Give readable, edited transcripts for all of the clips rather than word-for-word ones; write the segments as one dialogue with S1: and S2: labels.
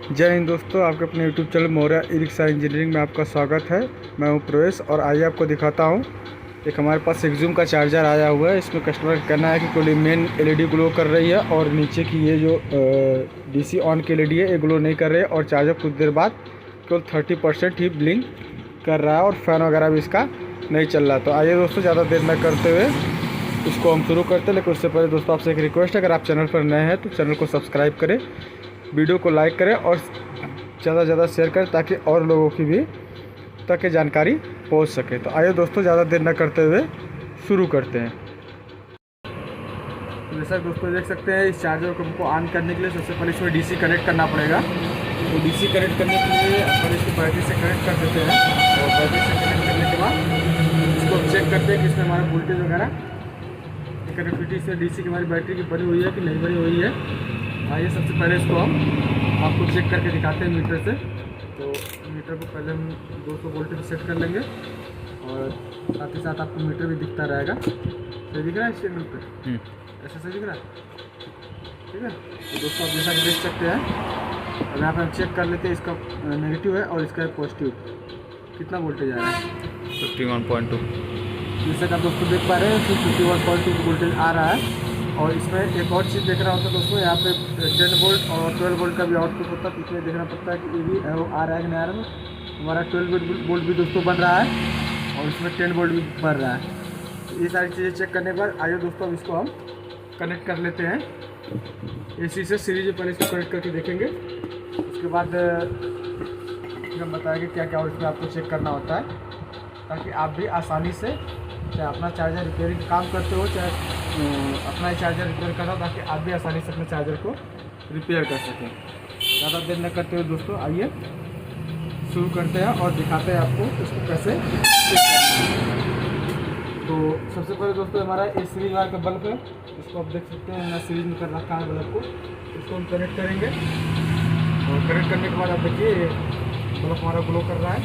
S1: जय हिंद दोस्तों, आपके अपने YouTube channel Maurya e rickshaw engineering में आपका स्वागत है। मैं हूं प्रवेश और आइए आपको दिखाता हूं। एक हमारे पास एक्जूम का चार्जर आया हुआ है। इसमें कस्टमर का कहना है कि कोई मेन एलईडी ग्लो कर रही है और नीचे की ये जो डीसी ऑन की एलईडी है ये ग्लो नहीं कर रही है और चार्जर कुछ देर बाद केवल 30% ही ब्लिंक कर रहा है और फ़ैन वगैरह भी इसका नहीं चल रहा। तो आइए दोस्तों, ज़्यादा देर न करते हुए इसको हम शुरू करते हैं। लेकिन उससे पहले दोस्तों आपसे एक रिक्वेस्ट है, अगर आप चैनल पर नए हैं तो चैनल को सब्सक्राइब करें, वीडियो को लाइक करें और ज़्यादा से ज़्यादा शेयर करें ताकि और लोगों की भी तक ये जानकारी पहुंच सके। तो आइए दोस्तों, ज़्यादा देर न करते हुए शुरू करते हैं। तो जैसा दोस्तों देख सकते हैं, इस चार्जर को हमको ऑन करने के लिए सबसे पहले इसमें डीसी कनेक्ट करना पड़ेगा। तो डीसी कनेक्ट करने के लिए अपन इसको बैटरी से कनेक्ट कर देते हैं और बैटरी से कनेक्ट करने के बाद इसको चेक करते हैं कि इसमें हमारा वोल्टेज वगैरह कनेक्टिविटी से डीसी की हमारी बैटरी की बनी हुई है कि नहीं बनी हुई है। आइए सबसे पहले इसको हम आपको चेक करके दिखाते हैं मीटर से। तो मीटर को पहले हम 200 वोल्ट पे सेट कर लेंगे और साथ ही साथ आपको मीटर भी दिखता रहेगा। सही दिख रहा है इस चैनल पे? ऐसा सही दिख रहा है, ठीक है। तो दोस्तों आप जैसा कि देख सकते हैं, अब यहाँ पर हम चेक कर लेते हैं। इसका नेगेटिव है और इसका पॉजिटिव। कितना वोल्टेज आ रहा है?
S2: 51.2।
S1: जैसा कि आप दोस्तों देख पा रहे हैं, 51.2 वोल्टेज आ रहा है। और इसमें एक और चीज़ देखना होता है दोस्तों, यहाँ पे 10 वोल्ट और 12 वोल्ट का भी आउटपुट होता है। तो इसमें देखना पड़ता है कि ये भी आ रहा है कि नहीं आ रहा है। हमारा 12 वोल्ट भी दोस्तों बन रहा है और इसमें 10 वोल्ट भी बन रहा है। तो ये सारी चीज़ें चेक करने के बाद आइए दोस्तों अब इसको हम कनेक्ट कर लेते हैं एसी से। सीरीज में पहले इसको कनेक्ट करके देखेंगे, उसके बाद हम बताएंगे क्या क्या इसमें आपको चेक करना होता है, ताकि आप भी आसानी से चाहे अपना चार्जर रिपेयरिंग काम करते हो, चाहे अपना ही चार्जर रिपेयर कर रहा हो, ताकि आप भी आसानी से अपने चार्जर को रिपेयर कर सकें। ज़्यादा देर न करते हुए दोस्तों आइए शुरू करते हैं और दिखाते हैं आपको इसको कैसे चेक करना है। तो सबसे पहले दोस्तों हमारा ये सीरीज वायर का बल्ब है, इसको आप देख सकते हैं मैंने सीरीज में कर रखा है बल्ब को। इसको हम कनेक्ट करेंगे और कनेक्ट करने के बाद आप देखिए बल्ब हमारा ग्लो कर रहा है।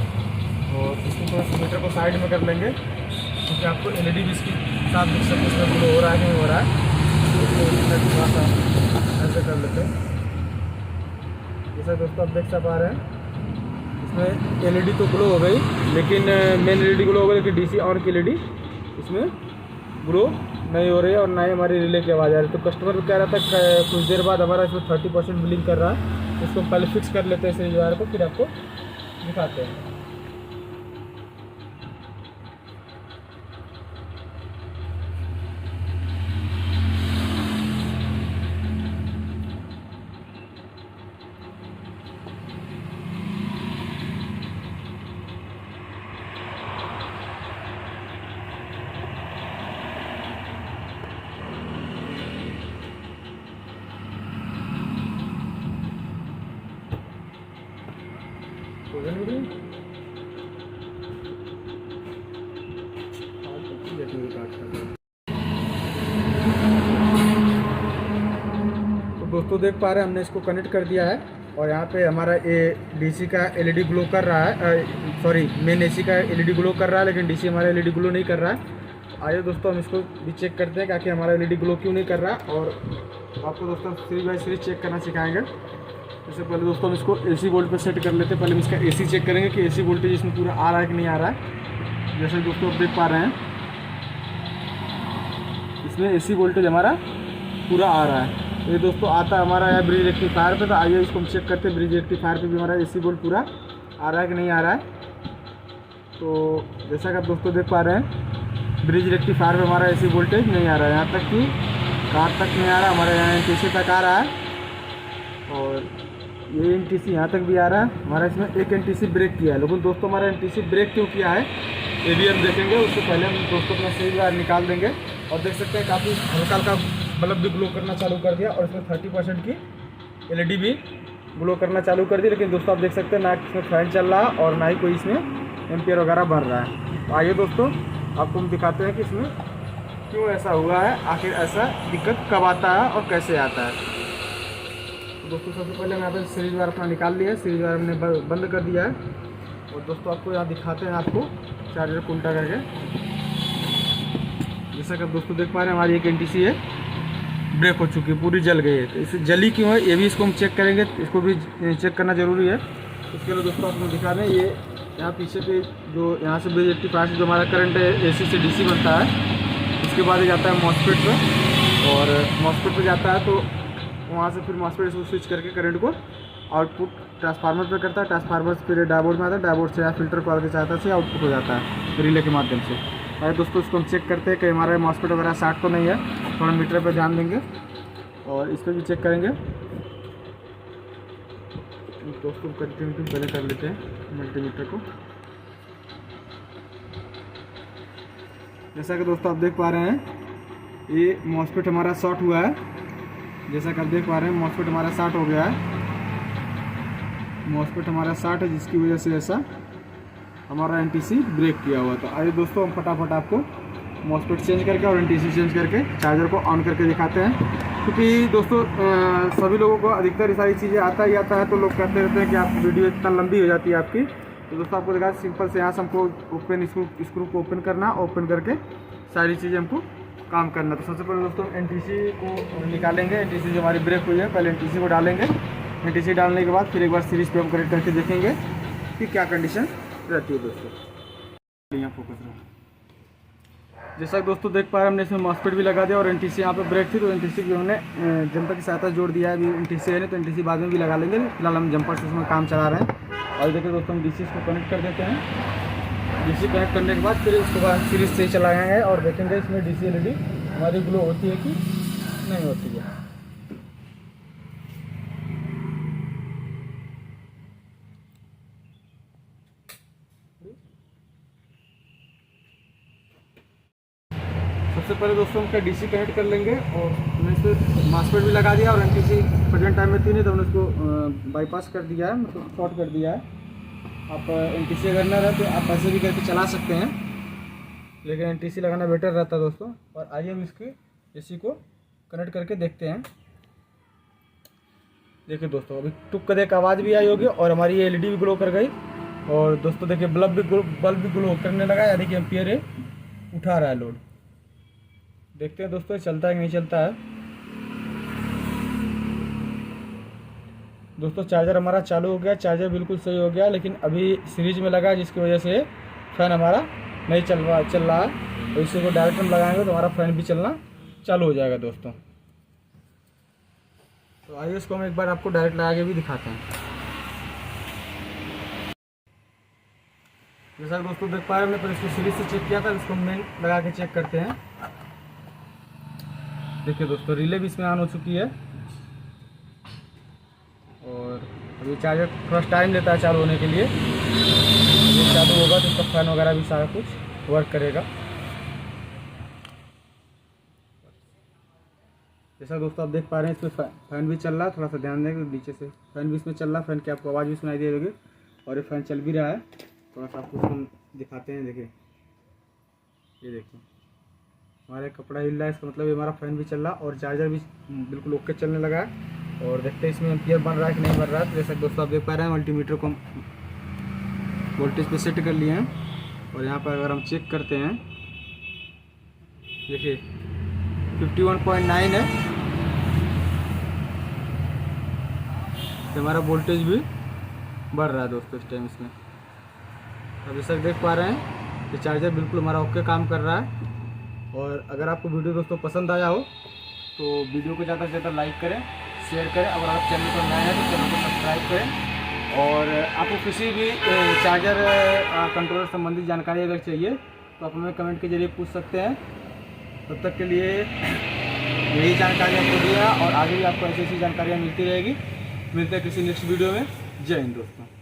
S1: और इसको थोड़ा सा मीटर को साइड में कर लेंगे क्योंकि आपको एलईडी भी इसके साथ दिख सकते हैं इसमें ग्लो हो रहा है नहीं हो रहा है। तो थोड़ा सा ऐसे कर लेते हैं। जैसा दोस्तों आप देख पा रहे हैं, इसमें एलईडी तो ग्लो हो गई, लेकिन मेन एलईडी ग्लो हो गई, लेकिन डीसी ऑन की एलईडी इसमें ग्लो नहीं हो रही है और ना ही हमारी रिले की आवाज़ आ रही है। तो कस्टमर कह रहा था कुछ देर बाद हमारा इसमें 30% ब्लिंक कर रहा है। इसको पहले फिक्स कर लेते हैं सीरीज वायर को, फिर आपको दिखाते हैं। तो दोस्तों देख पा रहे हैं, हमने इसको कनेक्ट कर दिया है और यहाँ पे हमारा ये डीसी का एलईडी ग्लो कर रहा है। सॉरी, मेन एसी का एलईडी ग्लो कर रहा है, लेकिन डीसी हमारा एलईडी ग्लो नहीं कर रहा है। आइए दोस्तों हम इसको भी चेक करते हैं कि हमारा एलईडी ग्लो क्यों नहीं कर रहा है। और आपको दोस्तों सीरीज बाई सीरीज चेक करना सिखाएंगे। इससे पहले दोस्तों हम इसको एसी वोल्ट पर सेट कर लेते हैं। पहले हम इसका एसी चेक करेंगे कि एसी वोल्टेज इसमें पूरा आ रहा है कि नहीं आ रहा है। जैसे दोस्तों आप देख पा रहे हैं, इसमें एसी वोल्टेज हमारा पूरा आ रहा है। तो ये दोस्तों आता है हमारा है ब्रिज रेक्टिफायर पे। तो आइए इसको हम चेक करते हैं ब्रिज रेक्टिफायर पे भी हमारा एसी वोल्ट पूरा आ रहा है कि नहीं आ रहा है। तो जैसा कि आप दोस्तों देख पा रहे हैं, ब्रिज रेक्टिफायर पे हमारा एसी वोल्टेज नहीं आ रहा है, यहाँ तक कि कार तक नहीं आ रहा, हमारे यहाँ एनटीसी तक आ रहा है और ये एनटीसी यहाँ तक भी आ रहा है। हमारा इसमें एक एनटीसी ब्रेक किया है, लेकिन दोस्तों हमारा एनटीसी ब्रेक क्यों किया है ये भी हम देखेंगे। उससे पहले हम दोस्तों अपना सीरीज वायर निकाल देंगे और देख सकते हैं काफ़ी हल्का हल्का बल्ब भी ग्लो करना चालू कर दिया और इसमें 30% की एलईडी भी ग्लो करना चालू कर दी। लेकिन दोस्तों आप देख सकते हैं ना इसमें फैन चल रहा है और ना ही कोई इसमें एम्पियर वगैरह भर रहा है। तो आइए दोस्तों आपको हम दिखाते हैं कि इसमें क्यों ऐसा हुआ है, आखिर ऐसा दिक्कत कब आता है और कैसे आता है। तो दोस्तों सबसे पहले हम यहाँ पर सीरीज वायर अपना निकाल लिया है, सीरीज वायर हमने बंद कर दिया है। और दोस्तों आपको यहाँ दिखाते हैं आपको चार्जर को उल्टा करके। जैसा कि आप दोस्तों देख पा रहे हैं, हमारी एक एनटीसी है ब्रेक हो चुकी है, पूरी जल गई है। तो इसे जली क्यों है ये भी इसको हम चेक करेंगे, इसको भी चेक करना ज़रूरी है। इसके लिए दोस्तों आपको दिखा रहे हैं, ये यहाँ पीछे पे जो यहाँ से ब्रिज रेक्टिफायर से जो हमारा करंट है AC से DC बनता है, इसके बाद जाता है मॉस्फेट पे, और मॉस्फेट पे जाता है तो वहाँ से फिर मॉस्फेट इसको स्विच करके करंट को आउटपुट ट्रांसफार्मर पे करता है। ट्रांसफार्मर फिर डायोड में आता है, डायोड से या फिल्टर कॉल के सहायता से आउटपुट हो जाता है रिले के माध्यम से। अरे दोस्तों इसको हम चेक करते हैं कि हमारा मॉस्फेट वगैरह शार्ट तो नहीं है, थोड़ा मीटर पे ध्यान देंगे और इस पर भी चेक करेंगे। दोस्तों कंटिन्यू पहले कर लेते हैं मल्टीमीटर को। जैसा कि दोस्तों आप देख पा रहे हैं, ये मॉस्फेट हमारा शॉर्ट हुआ है। जैसा कि आप देख पा रहे हैं मॉस्फेट हमारा शॉर्ट हो गया है, मॉस्फेट हमारा शॉर्ट है, जिसकी वजह से ऐसा हमारा NTC ब्रेक किया हुआ। तो आइए दोस्तों हम फटाफट आपको मॉस्फेट चेंज करके और NTC चेंज करके चार्जर को ऑन करके दिखाते हैं। क्योंकि दोस्तों सभी लोगों को अधिकतर ये सारी चीज़ें आता ही आता है, तो लोग कहते रहते हैं कि आप वीडियो इतना लंबी हो जाती है आपकी। तो दोस्तों आपको दिखा सिंपल से यहाँ से हमको ओपन स्क्रू को ओपन करना, ओपन करके सारी चीज़ें हमको काम करना। तो सबसे पहले दोस्तों NTC को निकालेंगे। NTC जो हमारी ब्रेक हुई है, पहले NTC को डालेंगे। NTC डालने के बाद फिर एक बार सीरीज पे हम कनेक्ट करके देखेंगे कि क्या कंडीशन रहती है दोस्तों। यहाँ फोकस रहा, जैसा कि दोस्तों देख पा रहे हैं हमने इसमें मॉस्फेट भी लगा दिया और NTC यहाँ पे ब्रेक थी, तो NTC की हमने जंपर की सहायता जोड़ दिया है। अभी NTC है नहीं तो NTC बाद में भी लगा लेंगे, फिलहाल हम जंपर से इसमें काम चला रहे हैं। और देखिए दोस्तों हम DC को कनेक्ट कर देते हैं। DC कनेक्ट करने के बाद फिर उसके बाद सीरीज से चलाएंगे और देखेंगे इसमें DC LED हमारी ग्लो होती है कि नहीं होती है। सबसे पहले दोस्तों हम क्या DC कनेक्ट कर लेंगे और हमने इस पर मॉस्फेट भी लगा दिया और NTC प्रेजेंट टाइम में थी नहीं तो हमने उसको बाईपास कर दिया है, मतलब शॉर्ट कर दिया है। आप NTC अगर ना रहे तो आप ऐसे भी करके चला सकते हैं, लेकिन NTC लगाना बेटर रहता है दोस्तों। और आइए हम इसकी AC को कनेक्ट करके देखते हैं। देखिए दोस्तों अभी टुक कर एक आवाज़ भी आई होगी और हमारी ये LED भी ग्लो कर गई। और दोस्तों देखिए बल्ब भी ग्लो करने लगा, यानी कि एम्पियर ये उठा रहा है लोड। देखते हैं दोस्तों चलता है कि नहीं चलता है। दोस्तों चार्जर हमारा चालू हो गया, चार्जर बिल्कुल सही हो गया, लेकिन अभी सीरीज में लगा जिसकी वजह से फ़ैन हमारा नहीं चल रहा है। तो इसी को डायरेक्ट हम लगाएंगे तो हमारा फ़ैन भी चलना चालू हो जाएगा दोस्तों। तो आइए इसको हम एक बार आपको डायरेक्ट लगा के भी दिखाते हैं। जैसा कि दोस्तों देख पा रहे हैं, हमने इसको सीरीज से चेक किया था, इसको मेन लगा के चेक करते हैं। देखिए दोस्तों रिले भी इसमें ऑन हो चुकी है और अभी चार्जर थोड़ा टाइम लेता है चालू होने के लिए। ये चालू होगा तो इसका फैन वगैरह भी सारा कुछ वर्क करेगा। जैसा दोस्तों आप देख पा रहे हैं इसमें फैन भी चल रहा है, थोड़ा सा ध्यान देंगे नीचे से फैन भी इसमें चल रहा है। फैन की आपको आवाज़ भी सुनाई दे रही होगी और ये फैन चल भी रहा है। थोड़ा सा आपको हम दिखाते हैं। देखिए ये देखिए हमारे कपड़ा हिल रहा है, इसका मतलब ये हमारा फैन भी चल रहा और चार्जर भी बिल्कुल ओके चलने लगा है। और देखते हैं इसमें एम्पियर बन रहा है कि नहीं बन रहा है। तो जैसा दोस्तों आप देख पा रहे हैं मल्टीमीटर को हम वोल्टेज पे सेट कर लिए हैं और यहाँ पर अगर हम चेक करते हैं देखिए 51.9 है, तो हमारा वोल्टेज भी बढ़ रहा है दोस्तों इस टाइम इसमें। अब जैसा देख पा रहे हैं कि चार्जर बिल्कुल हमारा ओके काम कर रहा है। और अगर आपको वीडियो दोस्तों पसंद आया हो तो वीडियो को ज़्यादा से ज़्यादा लाइक करें, शेयर करें। अगर आप चैनल पर नए हैं तो चैनल को सब्सक्राइब करें। और आपको किसी भी चार्जर कंट्रोलर संबंधित जानकारी अगर चाहिए तो आप हमें कमेंट के जरिए पूछ सकते हैं। तब तक के लिए यही जानकारी आपको दिया और आगे भी आपको ऐसी ऐसी जानकारियाँ मिलती रहेगी। मिलते हैं किसी नेक्स्ट वीडियो में। जय हिंद दोस्तों।